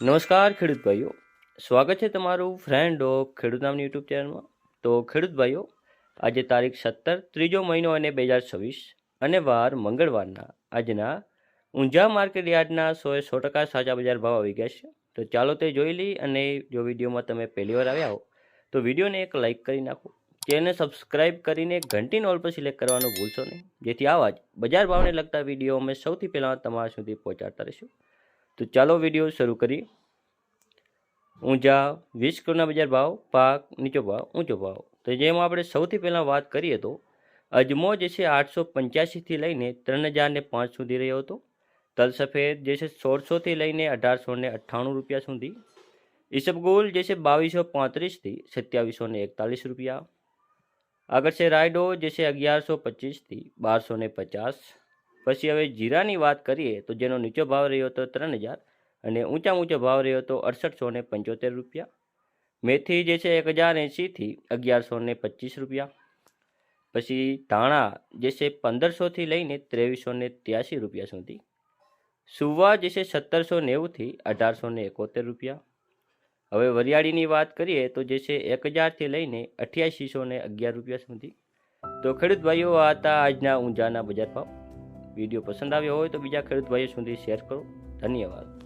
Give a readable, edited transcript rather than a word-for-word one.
નમસ્કાર ખેડૂત ભાઈઓ, સ્વાગત છે તમારું ફ્રેન્ડ ઓફ ખેડૂત નામની યુટ્યુબ ચેનલમાં. તો ખેડૂત ભાઈઓ, આજે તારીખ 17 ત્રીજો મહિનો અને 2026 અને વાર મંગળવારના આજના ઊંઝા માર્કેટ યાર્ડના 100% સાચા બજાર ભાવ આવી ગયા છે. તો ચાલો તે જોઈ લઈ. અને જો વિડીયોમાં તમે પહેલી વાર આવ્યા હો તો વિડીયોને એક લાઇક કરી નાખો, ચેનલને સબસ્ક્રાઇબ કરીને ઘંટીનો ઓલ પર સિલેક્ટ કરવાનું ભૂલશો નહીં, જેથી આવા જ બજાર ભાવને લગતા વિડીયો અમે સૌથી પહેલાં તમારા સુધી પહોંચાડતા રહીશું. તો ચાલો વિડીયો શરૂ કરીએ. ઊંઝા 20 કિલોના બજાર ભાવ, પાક નીચો ભાવ, ઊંચો ભાવ. તો જેમાં આપણે સૌથી પહેલાં વાત કરીએ તો અજમો જે છે 885થી લઈને 3005 સુધી રહ્યો હતો. તલ સફેદ જે છે 1600થી લઈને 1898 રૂપિયા સુધી. ઈસબગુલ જે છે 2235થી 2741 રૂપિયા. આગળ છે રાયડો જે છે 1125થી 1250. પછી હવે જીરાની વાત કરીએ તો જેનો નીચો ભાવ રહ્યો હતો 3000 અને ઊંચો ભાવ રહ્યો હતો 6875 રૂપિયા. મેથી જે છે 1080થી 1125 રૂપિયા. પછી ધાણા જે છે 1500થી લઈને 2383 રૂપિયા સુધી. સુવા જે છે 1790થી 1871 રૂપિયા. હવે વરિયાળીની વાત કરીએ તો જે છે 1000થી લઈને 8811 રૂપિયા સુધી. તો ખેડૂત ભાઈઓ, આ હતા આજના ઊંઝાના બજાર ભાવ. વિડીયો પસંદ આવ્યો હોય તો બીજા ખેડૂત ભાઈઓ સુધી શેર કરો. ધન્યવાદ.